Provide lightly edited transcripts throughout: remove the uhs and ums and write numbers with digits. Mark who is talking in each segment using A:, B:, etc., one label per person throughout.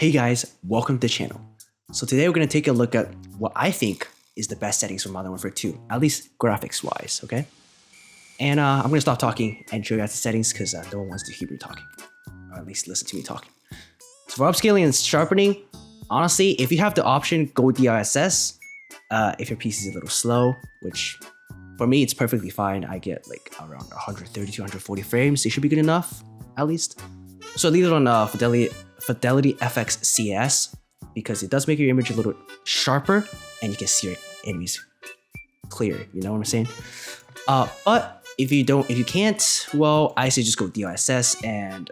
A: Hey guys, welcome to the channel. So today we're going to take a look at what I think is the best settings for Modern Warfare 2, at least graphics wise, okay? And I'm going to stop talking and show you guys the settings because no one wants to hear me talking, or at least listen to me talking. So for upscaling and sharpening, honestly, if you have the option, go DLSS. If your PC is a little slow, which for me, it's perfectly fine. I get like around 130 to 140 frames. It should be good enough, at least. So leave it on Fidelityfx CS because it does make your image a little sharper and you can see your enemies clear. You know what I'm saying? But if you can't, well, I say just go DLSS and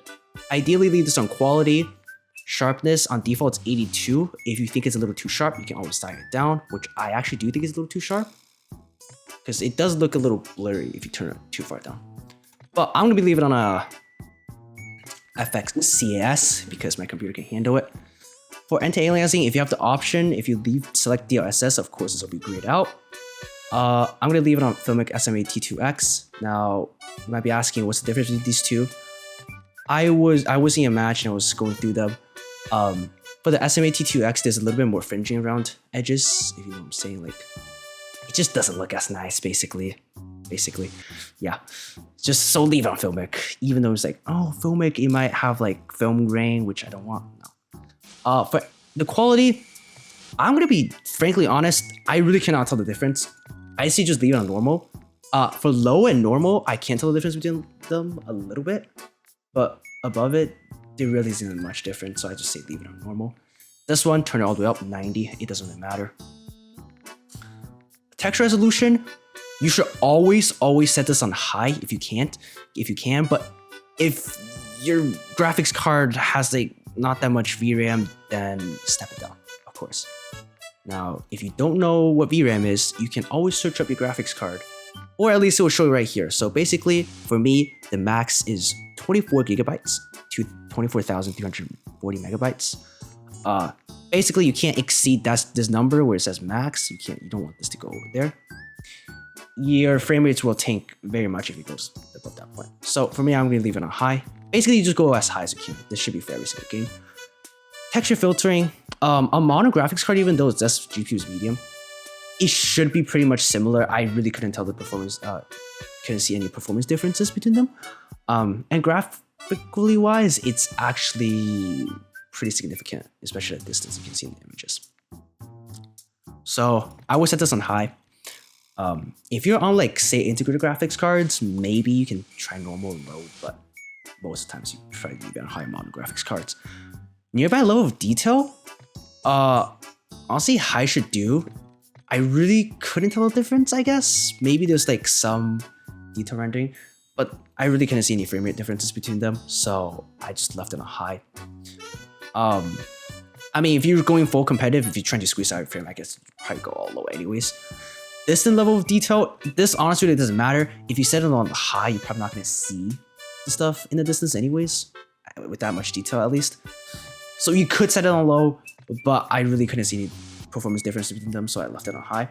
A: ideally leave this on quality. Sharpness on default is 82. If you think it's a little too sharp, you can always dial it down, which I actually do think is a little too sharp because it does look a little blurry if you turn it too far down. But I'm gonna be leaving it on a FX CS because my computer can handle it. For anti-aliasing, if you have the option, if you select DLSS, of course this will be grayed out. I'm gonna leave it on Filmic SMAA T2X. Now you might be asking, what's the difference between these two? I was in a match and I was going through them. For the SMAA T2X, there's a little bit more fringing around edges, if you know what I'm saying. Like, it just doesn't look as nice, basically. Yeah. Just so leave it on Filmic, even though it's like, oh, Filmic, it might have like film grain, which I don't want. No. For the quality, I'm gonna be frankly honest. I really cannot tell the difference. I say just leave it on normal. For low and normal, I can't tell the difference between them a little bit, but above it, there really isn't much difference. So I just say leave it on normal. This one, turn it all the way up 90. It doesn't really matter. Text resolution. You should always set this on high if you can, but if your graphics card has like not that much VRAM, then step it down, of course. Now, if you don't know what VRAM is, you can always search up your graphics card, or at least it will show you right here. So basically, for me, the max is 24 gigabytes to 24,340 megabytes. Basically, you can't exceed this number where it says max. You don't want this to go over there. Your frame rates will tank very much if it goes above that point. So for me, I'm going to leave it on high. Basically, you just go as high as you can. This should be for every single game. Texture filtering. On modern graphics card, even though it's just GPU's medium, it should be pretty much similar. I really couldn't tell the performance. Couldn't see any performance differences between them. And graphically wise, it's actually pretty significant, especially at distance. You can see in the images. So I would set this on high. If you're on like say integrated graphics cards, maybe you can try normal and low, but most of the times you try to leave it on high modern graphics cards. Nearby level of detail, honestly high should do. I really couldn't tell the difference, I guess. Maybe there's like some detail rendering, but I really couldn't see any frame rate differences between them, so I just left it on high. I mean, if you're going full competitive, if you're trying to squeeze out your frame, I guess you probably go all low anyways. Distant level of detail, this honestly really doesn't matter. If you set it on high, you're probably not going to see the stuff in the distance anyways, with that much detail at least. So you could set it on low, but I really couldn't see any performance difference between them, so I left it on high.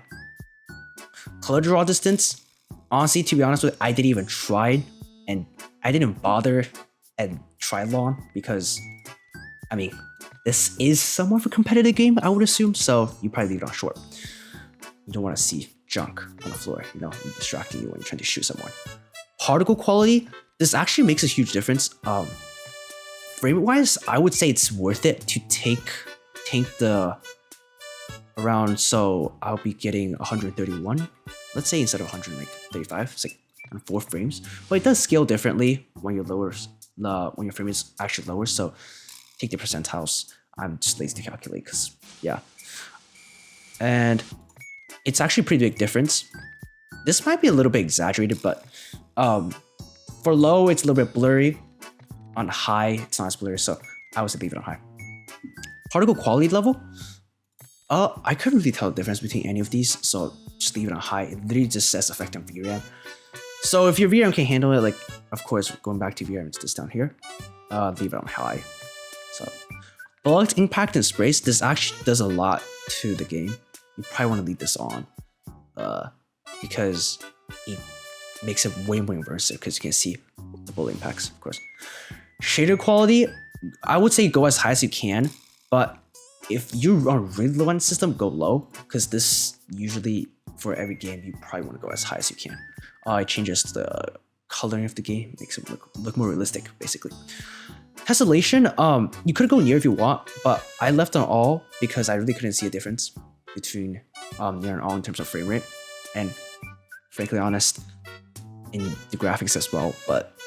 A: Color draw distance, honestly, to be honest with you, I didn't even try, and I didn't bother and try long because, I mean, this is somewhat of a competitive game, I would assume, so you probably leave it on short. You don't want to see junk on the floor, you know, distracting you when you're trying to shoot someone. Particle quality, this actually makes a huge difference. Frame wise, I would say it's worth it to tank the around, so I'll be getting 131, let's say, instead of 135. It's like 4 frames, but it does scale differently when you're lower, when your frame is actually lower. So take the percentiles. I'm just lazy to calculate because yeah, and it's actually a pretty big difference. This might be a little bit exaggerated, but for low, it's a little bit blurry. On high, it's not as blurry, so I would leave it on high. Particle quality level, I couldn't really tell the difference between any of these, so just leave it on high. It literally just says effect on VRAM. So if your VRAM can handle it, like, of course, going back to VRAM, it's this down here. Leave it on high. So bullet impact and sprays, this actually does a lot to the game. You probably want to leave this on because it makes it way more immersive because you can see the bullet impacts, of course. Shader quality, I would say go as high as you can. But if you are really low on the system, go low, because this usually for every game you probably want to go as high as you can. It changes the coloring of the game, makes it look more realistic, basically. Tessellation, you could go near if you want, but I left on all because I really couldn't see a difference between near and all in terms of frame rate, and frankly honest, in the graphics as well, but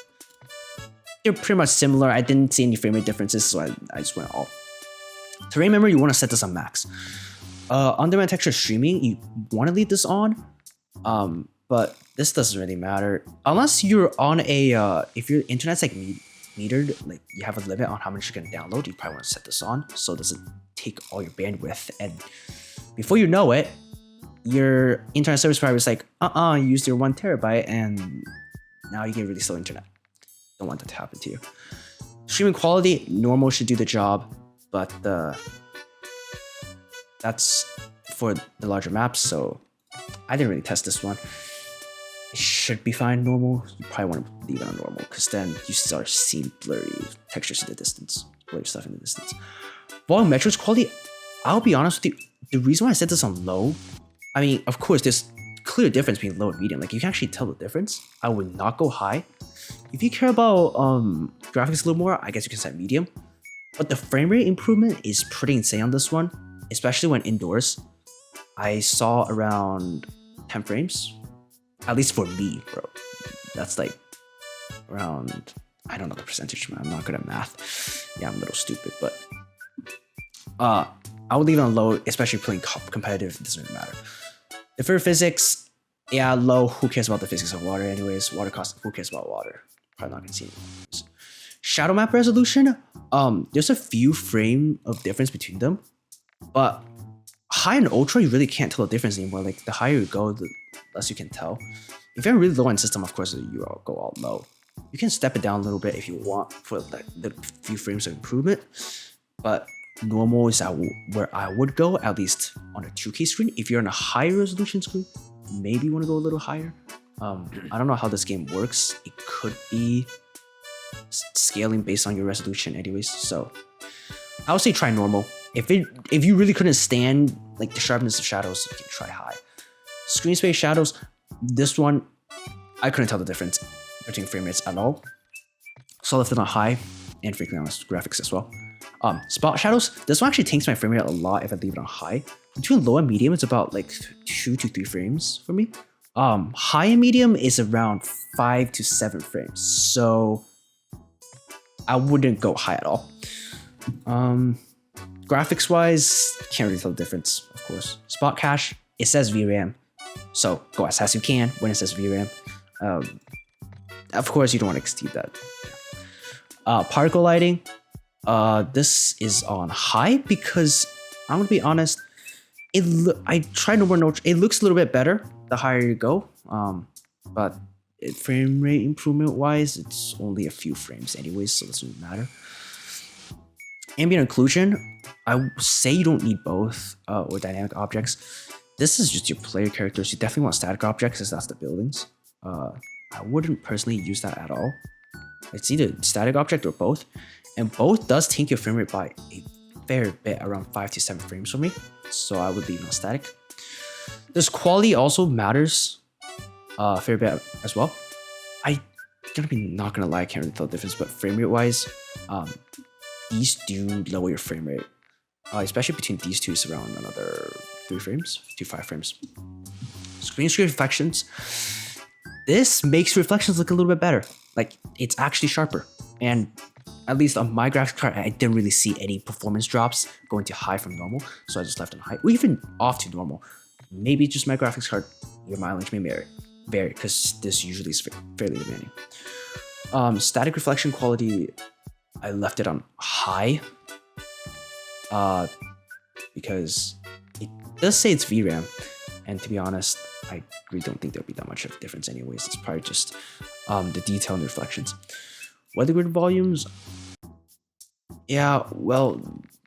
A: they're pretty much similar. I didn't see any frame rate differences, so I just went all. Terrain memory, you want to set this on max. On-demand texture streaming, you want to leave this on, but this doesn't really matter unless you're on a if your internet's like metered, like you have a limit on how much you're gonna download. You probably want to set this on so it doesn't take all your bandwidth, and before you know it, your internet service provider is like, you used your 1 terabyte, and now you get really slow internet. Don't want that to happen to you. Streaming quality, normal should do the job, but that's for the larger maps, so I didn't really test this one. It should be fine normal. You probably want to leave it on normal, because then you start seeing blurry textures in the distance, blurry stuff in the distance. Volumetrics quality, I'll be honest with you, the reason why I set this on low, I mean, of course, there's clear difference between low and medium. Like, you can actually tell the difference. I would not go high. If you care about graphics a little more, I guess you can set medium. But the frame rate improvement is pretty insane on this one, especially when indoors. I saw around 10 frames, at least for me, bro. That's like around, I don't know the percentage, man. I'm not good at math. Yeah, I'm a little stupid, but I would leave it on low, especially playing competitive. It doesn't really matter. Deferred Physics, yeah, low. Who cares about the physics of water anyways? Water cost, who cares about water? Probably not gonna see it. Shadow map resolution, there's a few frame of difference between them, but high and ultra, you really can't tell the difference anymore. Like, the higher you go, the less you can tell. If you're really low on system, of course, you go all low. You can step it down a little bit if you want for like the few frames of improvement, but normal is where I would go, at least on a 2K screen. If you're on a higher resolution screen, maybe you want to go a little higher. I don't know how this game works. It could be scaling based on your resolution anyways, so I would say try normal. If you really couldn't stand like the sharpness of shadows, you can try high. Screen space shadows, this one I couldn't tell the difference between frame rates at all, so I left it on high, and freaking honest, graphics as well. Spot shadows, this one actually tanks my frame rate a lot if I leave it on high. Between low and medium, it's about like 2 to 3 frames for me. High and medium is around 5 to 7 frames, so I wouldn't go high at all. Graphics wise, can't really tell the difference, of course. Spot cache, it says VRAM, so go as fast as you can when it says VRAM. Of course, you don't want to exceed that. Particle lighting, this is on high because I'm gonna be honest, I tried no more notes. It looks a little bit better the higher you go, but frame rate improvement wise, it's only a few frames anyways, so it doesn't really matter. Ambient occlusion, I would say you don't need both or dynamic objects. This is just your player characters. You definitely want static objects, as that's the buildings. I wouldn't personally use that at all. It's either static object or both, and both does tank your frame rate by a fair bit, around 5 to 7 frames for me, so I would leave it on static. This quality also matters a fair bit as well. Not gonna lie, I can't really tell the difference, but frame rate wise, these do lower your frame rate, especially between these two. It's around another 3 frames to 5 frames. Screen reflections, this makes reflections look a little bit better. Like, it's actually sharper, and at least on my graphics card, I didn't really see any performance drops going to high from normal, so I just left it on high, or even off to normal. Maybe just my graphics card, your mileage may vary, because this usually is fairly demanding. Static reflection quality, I left it on high, because it does say it's VRAM, and to be honest, I really don't think there'll be that much of a difference anyways. It's probably just the detail and reflections. Weather grid volumes, yeah, well,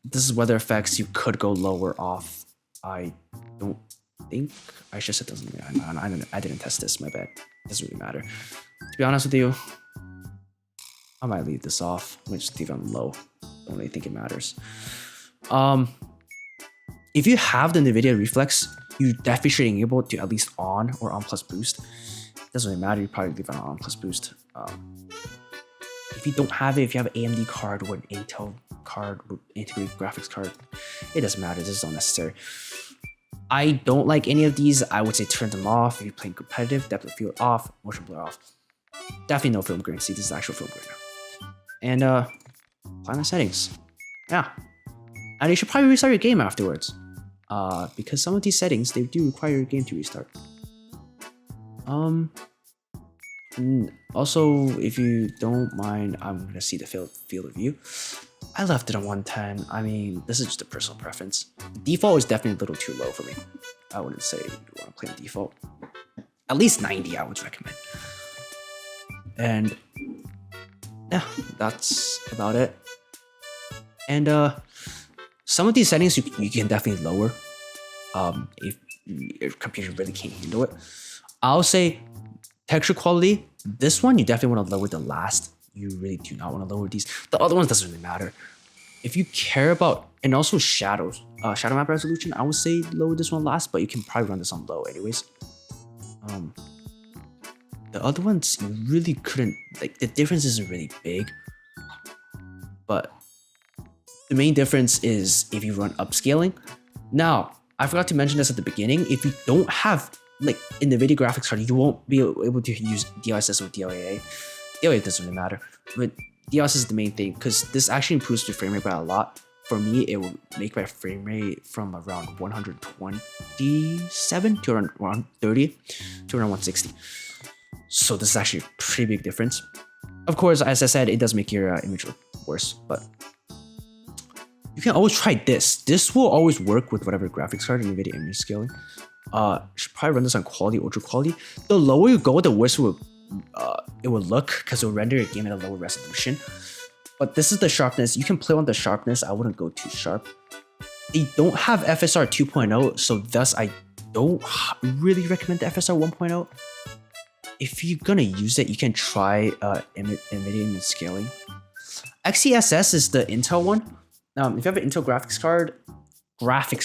A: this is weather effects. You could go lower off. I don't think I should set those. I didn't test this, my bad. It doesn't really matter. To be honest with you, I might leave this off. I'm gonna just leave it on low. Don't really think it matters. If you have the Nvidia reflex, you definitely should enable it to at least on or on plus boost. It doesn't really matter, you probably leave it on plus boost. If you don't have it, if you have an AMD card or an Intel card or integrated graphics card, it doesn't matter, this is unnecessary. I don't like any of these. I would say turn them off if you're playing competitive. Depth of field off, motion blur off. Definitely no film grain. See, this is actual film grain now. And apply the settings. Yeah. And you should probably restart your game afterwards. Because some of these settings, they do require your game to restart. And also, if you don't mind, I'm gonna see the field of view. I left it on 110. I mean, this is just a personal preference. Default is definitely a little too low for me. I wouldn't say you want to play on default. At least 90, I would recommend. And yeah, that's about it. And some of these settings you can definitely lower if your computer really can't handle it. I'll say texture quality. This one you definitely want to lower the last. You really do not want to lower these. The other ones doesn't really matter. If you care about, and also shadows, shadow map resolution, I would say lower this one last, but you can probably run this on low anyways. The other ones, you really couldn't, like the difference isn't really big, but the main difference is if you run upscaling. Now, I forgot to mention this at the beginning. If you don't have like in the Nvidia graphics card, you won't be able to use DLSS or DLAA. DLAA doesn't really matter, but DLSS is the main thing because this actually improves the frame rate by a lot. For me, it will make my frame rate from around 127 to around 130 to around 160. So this is actually a pretty big difference. Of course, as I said, it does make your image look worse, but you can always try this. This will always work with whatever graphics card and Nvidia image scaling. Should probably run this on quality, ultra quality. The lower you go, the worse it will look because it will render your game at a lower resolution. But this is the sharpness. You can play on the sharpness. I wouldn't go too sharp. They don't have FSR 2.0, so thus I don't really recommend the FSR 1.0. If you're gonna use it, you can try Nvidia image scaling. XeSS is the Intel one. If you have an Intel graphics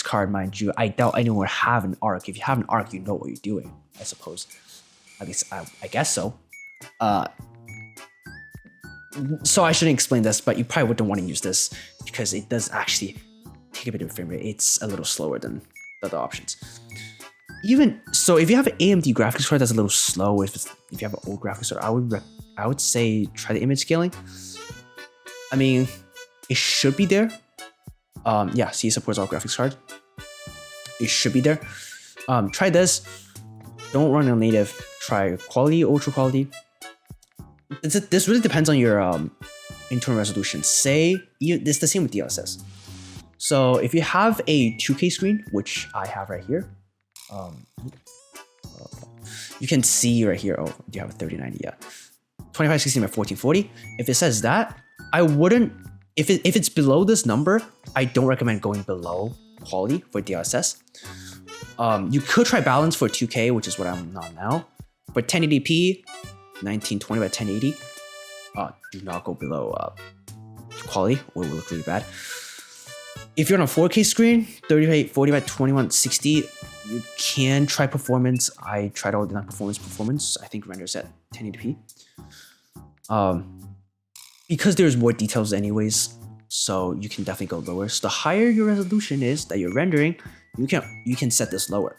A: card, mind you, I doubt anyone would have an ARC. If you have an ARC, you know what you're doing, I suppose. At least I guess so. So I shouldn't explain this, but you probably wouldn't want to use this because it does actually take a bit of frame rate. It's a little slower than the other options. Even so, if you have an AMD graphics card that's a little slow, if you have an old graphics card, I would say try the image scaling. I mean, it should be there. Yeah, see, it supports all graphics cards. It should be there. Try this. Don't run on native. Try quality, ultra quality. This really depends on your internal resolution. Say it's the same with DLSS. So if you have a 2K screen, which I have right here, you can see right here. Oh, do you have a 3090? Yeah, 2560 by 1440. If it says that, I wouldn't. If it's below this number, I don't recommend going below quality for DLSS. You could try balance for 2K, which is what I'm on now. For 1080p, 1920 by 1080, do not go below quality or it will look really bad. If you're on a 4K screen, 3040 by 2160, you can try performance. I tried all the performance. I think renders at 1080p. Because there's more details anyways, so you can definitely go lower. So the higher your resolution is that you're rendering, you can set this lower.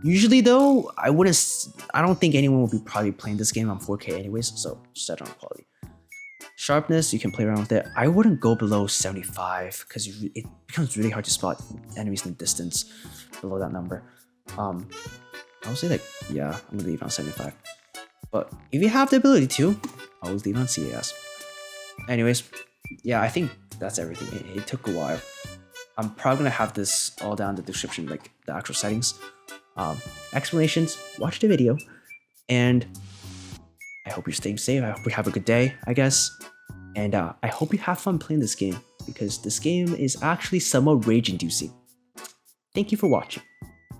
A: Usually though, I don't think anyone will be probably playing this game on 4K anyways, so set it on quality. Sharpness, you can play around with it. I wouldn't go below 75 because it becomes really hard to spot enemies in the distance below that number. I would say like, yeah, I'm gonna leave it on 75. But if you have the ability to, I always leave it on CAS. Anyways, yeah, I think that's everything. It took a while. I'm probably gonna have this all down in the description, like the actual settings. Explanations, watch the video, and I hope you're staying safe. I hope you have a good day, I guess, and I hope you have fun playing this game because this game is actually somewhat rage-inducing. Thank you for watching.